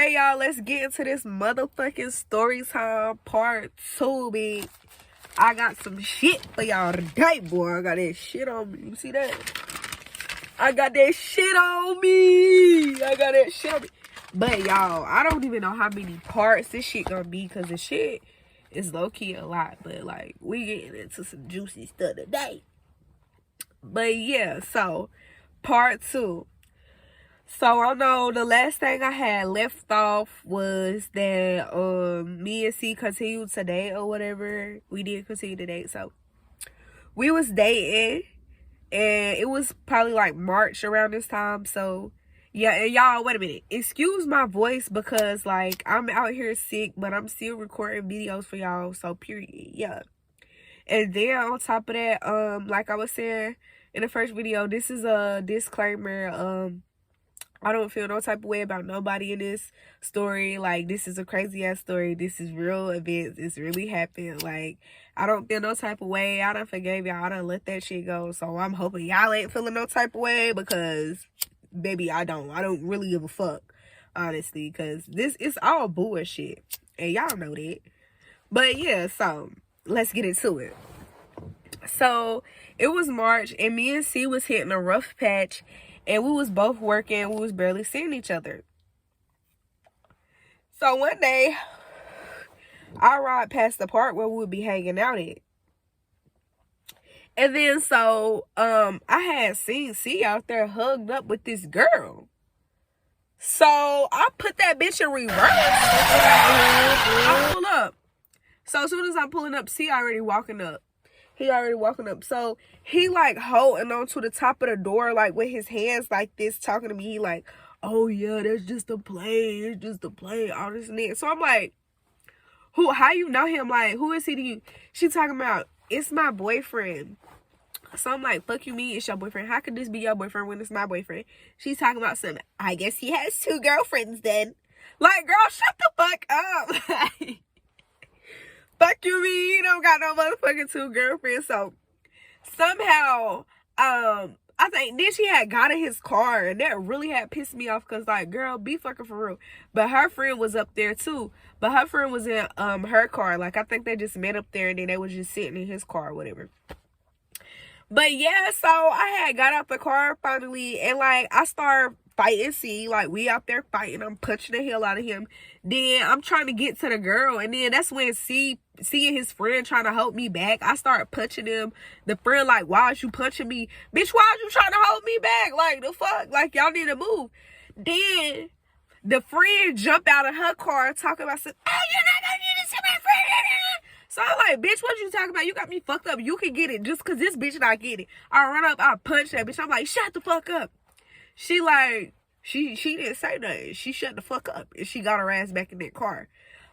Okay, y'all, let's get into this motherfucking story time part 2, bitch. I got some shit for y'all today, boy. I got that shit on me. You see that? I got that shit on me. But, y'all, I don't even know how many parts this shit gonna be because the shit is low-key a lot. But, like, we getting into some juicy stuff today. But, yeah, so, part 2. So I know the last thing I had left off was that me and C continued to date or whatever. We did continue to date. So we was dating and it was probably like March around this time. So yeah, and y'all, wait a minute. Excuse my voice because like I'm out here sick, but I'm still recording videos for y'all. So period. Yeah. And then on top of that, like I was saying in the first video, this is a disclaimer. I don't feel no type of way about nobody in this story. Like, this is a crazy-ass story. This is real events. It's really happened. Like, I don't feel no type of way. I done forgave y'all. I done let that shit go. So, I'm hoping y'all ain't feeling no type of way because, baby, I don't. I don't really give a fuck, honestly, because this is all bullshit. And y'all know that. But, yeah, so, let's get into it. So, it was March, and me and C was hitting a rough patch. And we was both working. We was barely seeing each other. So one day, I ride past the park where we would be hanging out at. And then so, I had seen C out there hugged up with this girl. So I put that bitch in reverse. I pull up. So as soon as I'm pulling up, C already walking up. He already walking up. So he like holding on to the top of the door, like with his hands like this, talking to me. He like, oh yeah, that's just a plane. It's just a plane. All this and that. So I'm like, how you know him? Like, who is he to you? She talking about, it's my boyfriend. So I'm like, fuck you mean it's your boyfriend? How could this be your boyfriend when it's my boyfriend? She's talking about something. I guess he has 2 girlfriends then. Like, girl, shut the fuck up. Fuck you mean he don't got no motherfucking 2 girlfriends. So somehow I think then she had got in his car, and that really had pissed me off because like, girl, be fucking for real. But her friend was up there too, but her friend was in her car. Like, I think they just met up there and then they was just sitting in his car or whatever. But yeah, so I had got out the car finally, and like I started fighting C. Like, we out there fighting. I'm punching the hell out of him. Then I'm trying to get to the girl, and then that's when C and his friend trying to hold me back. I started punching him. The friend like, why is you punching me? Bitch, why are you trying to hold me back? Like, the fuck? Like, y'all need to move. Then the friend jumped out of her car talking about some, oh, you're not gonna do this to my friend. So I'm like, bitch, what you talking about? You got me fucked up. You can get it just because this bitch not get it. I run up, I punch that bitch. I'm like, shut the fuck up. She like, she didn't say nothing. She shut the fuck up. And she got her ass back in that car.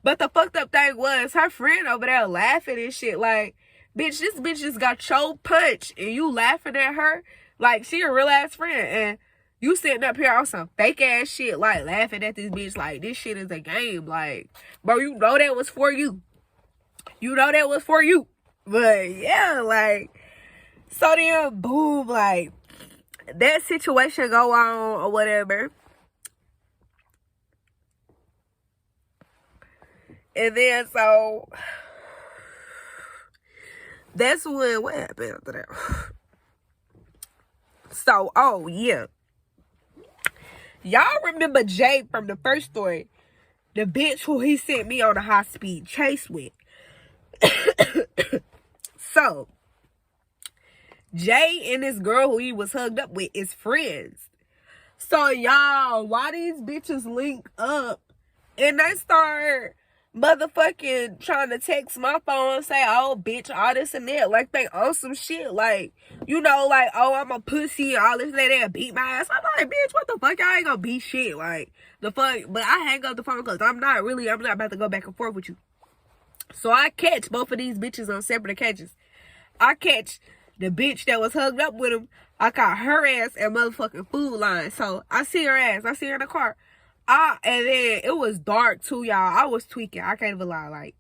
But the fucked up thing was, her friend over there laughing and shit. Like, bitch, this bitch just got your punch. And you laughing at her? Like, she a real ass friend. And you sitting up here on some fake ass shit. Like, laughing at this bitch. Like, this shit is a game. Like, bro, you know that was for you. You know that was for you. But, yeah, like, so then, boom, like, that situation go on or whatever. And then, so, that's when, what happened after that? So, oh, yeah. Y'all remember Jay from the first story? The bitch who he sent me on a high-speed chase with. So, Jay and this girl who he was hugged up with is friends. So, y'all, why these bitches link up and they start motherfucking trying to text my phone and say, oh, bitch, all this and that. Like, they on some shit. Like, you know, like, oh, I'm a pussy and all this and that. They'll beat my ass. I'm like, bitch, what the fuck? I ain't gonna beat shit. Like, the fuck. But I hang up the phone because I'm not about to go back and forth with you. So I catch both of these bitches on separate occasions. I catch the bitch that was hugged up with him. I caught her ass at motherfucking Food Line. So I see her ass. I see her in the car. And then it was dark too, y'all. I was tweaking. I can't even lie. Like,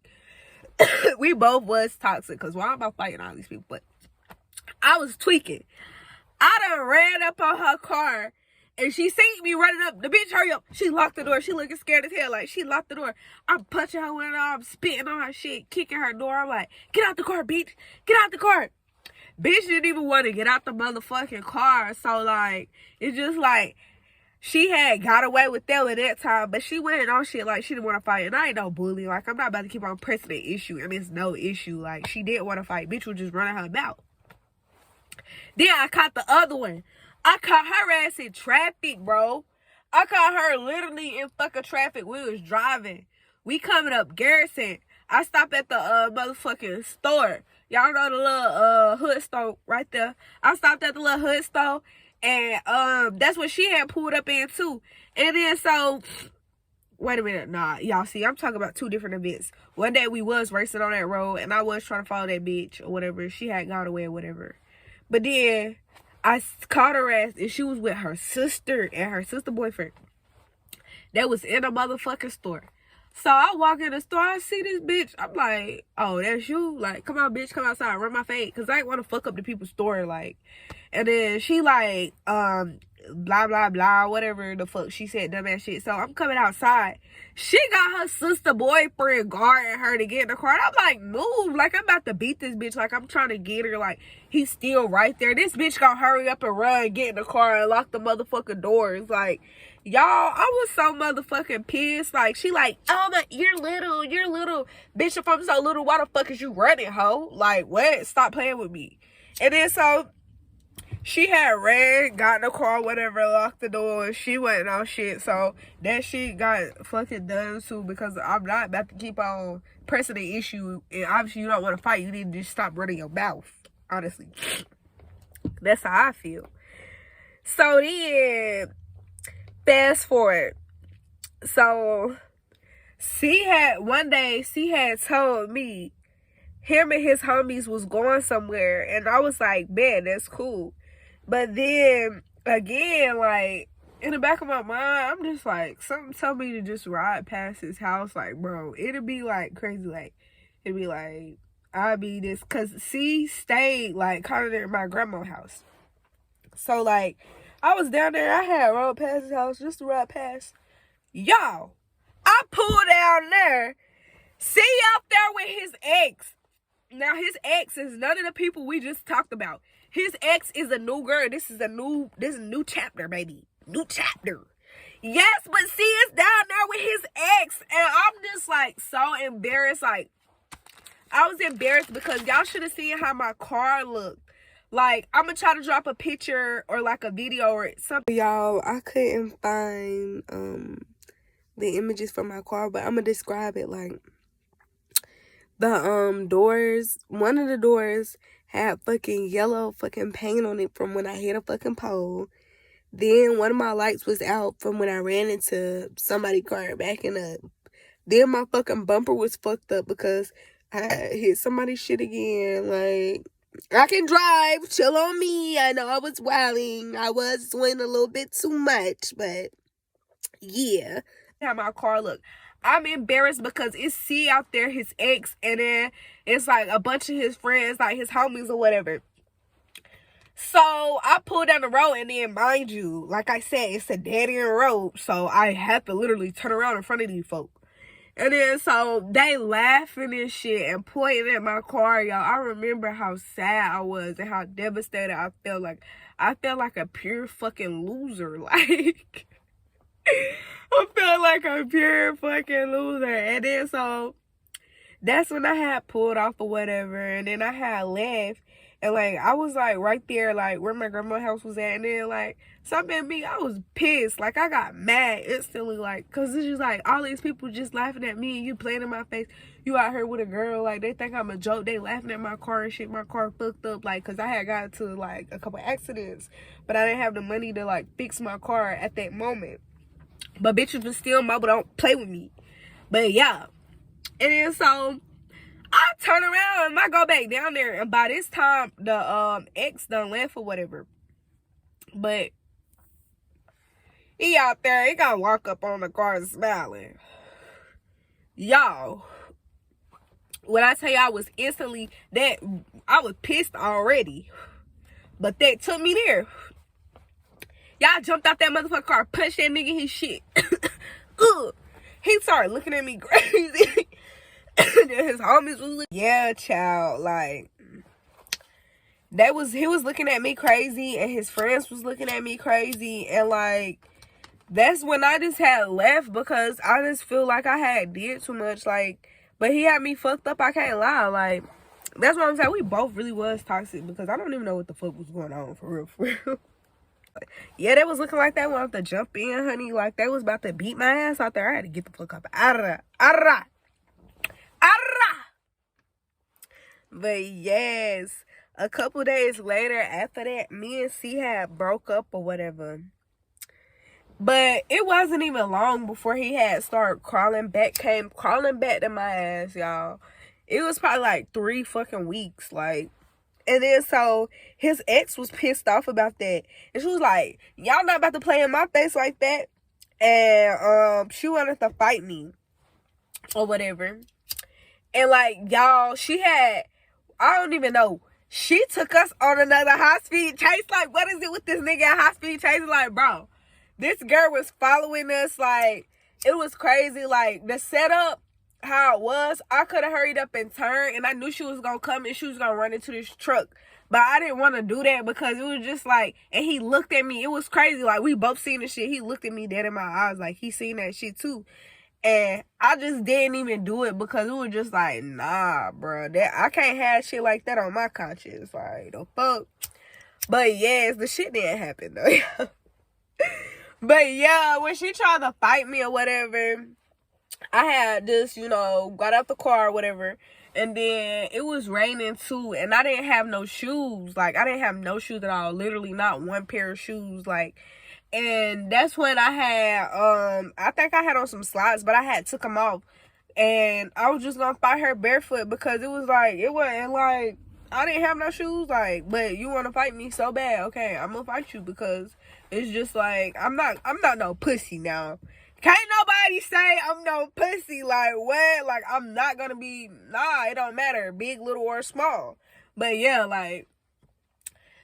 we both was toxic. Because why am I fighting all these people? But I was tweaking. I done ran up on her car And she seen me running up. The bitch, hurry up. She locked the door. She looking scared as hell. Like, she locked the door. I'm punching her window. I'm spitting on her shit, kicking her door. I'm like, get out the car, bitch. Get out the car. Bitch didn't even want to get out the motherfucking car. So, like, it's just like, she had got away with that at that time. But she went on shit like she didn't want to fight. And I ain't no bully. Like, I'm not about to keep on pressing the issue. And it's no issue. Like, she didn't want to fight. Bitch was just running her mouth. Then I caught the other one. I caught her ass in traffic, bro. I caught her literally in fucking traffic. We was driving. We coming up Garrison. I stopped at the motherfucking store. Y'all know the little hood store right there. I stopped at the little hood store. And that's what she had pulled up in too. And then so, wait a minute. Nah, y'all see, I'm talking about two different events. One day we was racing on that road. And I was trying to follow that bitch or whatever. She had got away or whatever. But then I caught her ass and she was with her sister and her sister boyfriend. That was in a motherfucking store. So I walk in the store, I see this bitch. I'm like, oh, that's you? Like, come on, bitch, come outside, run my face. Because I ain't want to fuck up the people's store, like. And then she like, blah, blah, blah, whatever the fuck she said, dumbass shit. So I'm coming outside. She got her sister boyfriend guarding her to get in the car. And I'm like, move. Like, I'm about to beat this bitch. Like, I'm trying to get her. Like, he's still right there. This bitch gonna hurry up and run, get in the car, and lock the motherfucking doors. Like, y'all, I was so motherfucking pissed. Like, she like, oh, my, you're little. Bitch, if I'm so little, why the fuck is you running, ho? Like, what? Stop playing with me. And then so she had ran, got in the car, whatever, locked the door. She wasn't on shit. So that shit got fucking done too, because I'm not about to keep on pressing the issue. And obviously you don't want to fight. You need to just stop running your mouth. Honestly. That's how I feel. So then, fast forward. So one day, C had told me him and his homies was going somewhere. And I was like, man, that's cool. But then, again, like, in the back of my mind, I'm just like, something told me to just ride past his house. Like, bro, it'd be, like, crazy. Like, it'd be, like, I'd be this. Because C stayed, like, kind of near my grandma's house. So, like, I was down there. I had rode past his house just to ride past. Y'all, I pulled down there. C out there with his ex. Now, his ex is none of the people we just talked about. His ex is a new girl. This is a new chapter, baby. New chapter. Yes, but C is down there with his ex. And I'm just like so embarrassed. Like, I was embarrassed because y'all should have seen how my car looked. Like, I'm gonna try to drop a picture or like a video or something. Y'all, I couldn't find the images from my car, but I'm gonna describe it. Like, the doors, one of the doors had fucking yellow fucking paint on it from when I hit a fucking pole. Then one of my lights was out from when I ran into somebody's car backing up. Then my fucking bumper was fucked up because I hit somebody's shit again. Like, I can drive. Chill on me. I know I was wilding. I was doing a little bit too much, but yeah. How my car looked. I'm embarrassed because it's C out there, his ex, and then it's like a bunch of his friends, like his homies or whatever. So I pulled down the road, and then mind you, like I said, it's a dead end road, so I had to literally turn around in front of these folk. And then so they laughing and shit and pointing at my car, y'all. I remember how sad I was and how devastated I felt. Like, I felt like a pure fucking loser. Like, I felt like a pure fucking loser. And then so that's when I had pulled off or whatever. And then I had left. And like, I was like right there, like where my grandma's house was at. And then like, something in me, I was pissed. Like, I got mad instantly. Like, cause it's just like all these people just laughing at me and you playing in my face. You out here with a girl. Like, they think I'm a joke. They laughing at my car and shit. My car fucked up. Like, cause I had got into like a couple accidents. But I didn't have the money to like fix my car at that moment. But bitches was still mobile, don't play with me. But yeah. And then so I turn around and I go back down there. And by this time, the ex done left or whatever. But he out there, he gonna walk up on the car smiling. Y'all, when I tell you I was instantly, I was pissed already. But that took me there. Y'all jumped out that motherfucking car, punched that nigga in his shit. Ugh. He started looking at me crazy. And his homies was like, yeah, child, like, he was looking at me crazy, and his friends was looking at me crazy, and like, that's when I just had left, because I just feel like I had did too much, like, but he had me fucked up, I can't lie, like, that's what I'm saying, we both really was toxic, because I don't even know what the fuck was going on, for real. Yeah, they was looking like they wanted to jump in, honey, like, they was about to beat my ass out there. I had to get the fuck up out of there, But yes, a couple days later after that, me and C had broke up or whatever. But it wasn't even long before he had started crawling back to my ass, y'all. It was probably like 3 fucking weeks, like. And then so his ex was pissed off about that. And she was like, y'all not about to play in my face like that. And she wanted to fight me or whatever. And like, y'all, I don't even know. She took us on another high-speed chase. Like, what is it with this nigga at high-speed chase? Like, bro, this girl was following us. Like, it was crazy. Like, the setup, how it was, I could have hurried up and turned. And I knew she was going to come and she was going to run into this truck. But I didn't want to do that because it was just like, and he looked at me. It was crazy. Like, we both seen the shit. He looked at me dead in my eyes. Like, he seen that shit too. And I just didn't even do it because it was just like, nah, bro. I can't have shit like that on my conscience. Like, the fuck. But yes, the shit didn't happen though. But yeah, when she tried to fight me or whatever, I had just, got out the car or whatever. And then it was raining too. And I didn't have no shoes. Like, I didn't have no shoes at all. Literally not one pair of shoes. Like, and that's when I had, I think I had on some slides, but I had took them off. And I was just gonna fight her barefoot because it wasn't like, I didn't have no shoes, like, but you wanna fight me so bad, okay, I'm gonna fight you because it's just like, I'm not no pussy now. Can't nobody say I'm no pussy, like, what? Like, I'm not gonna be, nah, it don't matter, big, little, or small. But yeah, like,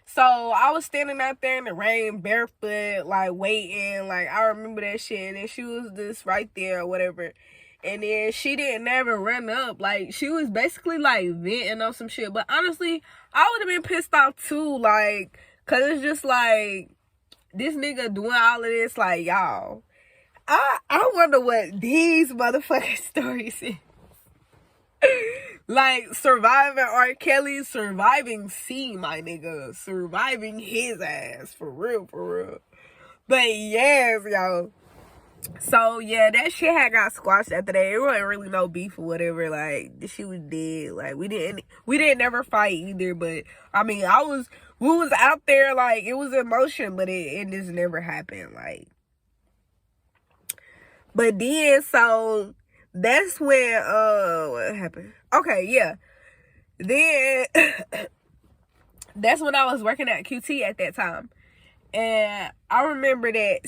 so I was standing out there in the rain, barefoot, like, waiting. Like, I remember that shit. And then she was just right there or whatever. And then she didn't never run up. Like, she was basically, like, venting on some shit. But honestly, I would have been pissed off, too. Like, because it's just, like, this nigga doing all of this. Like, y'all, I wonder what these motherfucking stories is. Like, surviving R. Kelly, surviving C, my nigga. Surviving his ass. For real. But yes, y'all. So, yeah, that shit had got squashed after that. It wasn't really no beef or whatever. Like, the shit was dead. Like, we didn't never fight either. But, I mean, we was out there, like, it was in motion. But it just never happened. Like, but then, so that's when, what happened? Okay, yeah. Then, that's when I was working at QT at that time. And I remember that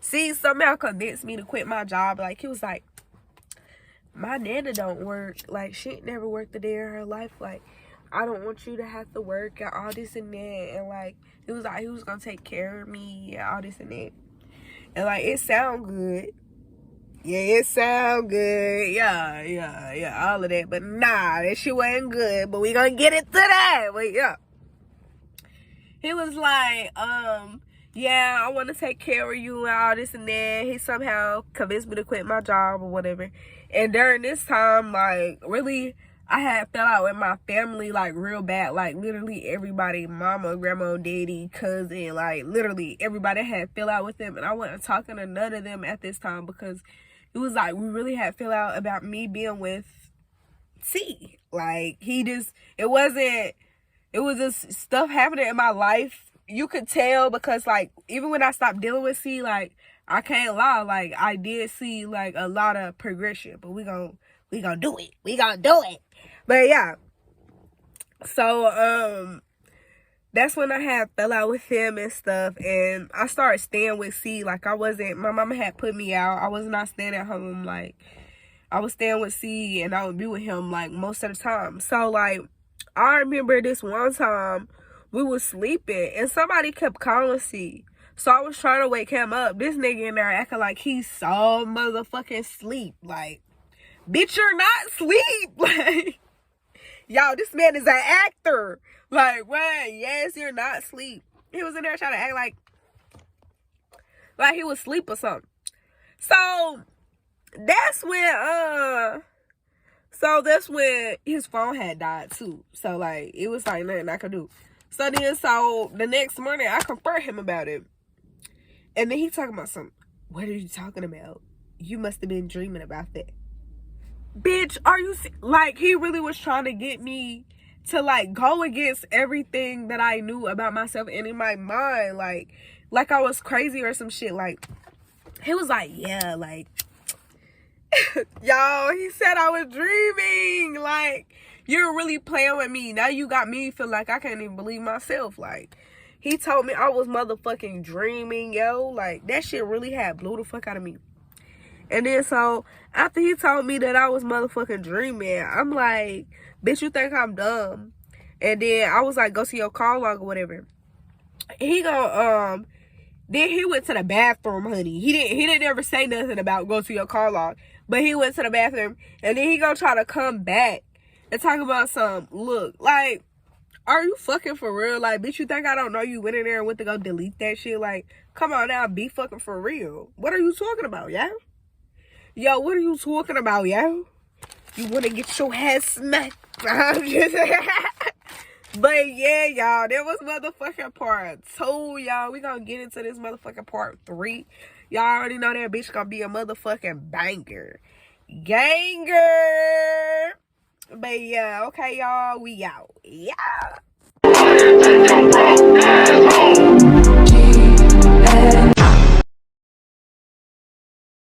C somehow convinced me to quit my job. Like, he was like, my nana don't work. Like, she ain't never worked a day in her life. Like, I don't want you to have to work and all this and that. And, like, it was like he was going to take care of me and all this and that. And, like, it sound good. Yeah, it sound good. Yeah, all of that. But nah, that shit wasn't good. But we gonna get into that. But yeah. He was like, yeah, I want to take care of you and all this and that. He somehow convinced me to quit my job or whatever. And during this time, like, really, I had fell out with my family, like, real bad. Like, literally everybody, mama, grandma, daddy, cousin, like, literally everybody had fell out with them. And I wasn't talking to none of them at this time because it was like we really had fell out about me being with C. Like, it was just stuff happening in my life. You could tell because, like, even when I stopped dealing with C, like, I can't lie, like, I did see, like, a lot of progression. But we gonna do it. We gonna do it. But yeah. So, that's when I had fell out with him and stuff, and I started staying with C. Like, my mama had put me out. I was not staying at home. Like, I was staying with C, and I would be with him, like, most of the time. So, like, I remember this one time we was sleeping and somebody kept calling C. So I was trying to wake him up. This nigga in there acting like he's so motherfucking sleep. Like, bitch, you're not sleep. Like, y'all, this man is an actor. Like, what? Yes, you're not sleep. He was in there trying to act like he was asleep or something. So that's when his phone had died too. So like it was like nothing I could do. So the next morning I confronted him about it. And then he talking about something. What are you talking about? You must have been dreaming about that. Bitch, are you like he really was trying to get me to like go against everything that I knew about myself and in my mind, like I was crazy or some shit. Like he was like, yeah, like y'all, he said I was dreaming. Like, you're really playing with me. Now you got me feel like I can't even believe myself. Like, he told me I was motherfucking dreaming, yo. Like, that shit really had blew the fuck out of me. And then so, after he told me that I was motherfucking dreaming, I'm like, bitch, you think I'm dumb? And then I was like, go see your call log or whatever. He go, then he went to the bathroom, honey. He didn't ever say nothing about go to your call log. But he went to the bathroom. And then he gonna try to come back and talk about some, look, like, are you fucking for real? Like, bitch, you think I don't know you went in there and went to go delete that shit? Like, come on now, be fucking for real. What are you talking about, yo? Yo, what are you talking about, yo? You wanna get your head smacked? I'm just But yeah, y'all, that was motherfucking part 2, y'all. We gonna get into this motherfucking part 3. Y'all already know that bitch gonna be a motherfucking banger. Ganger. But yeah, okay, y'all, we out. Yeah.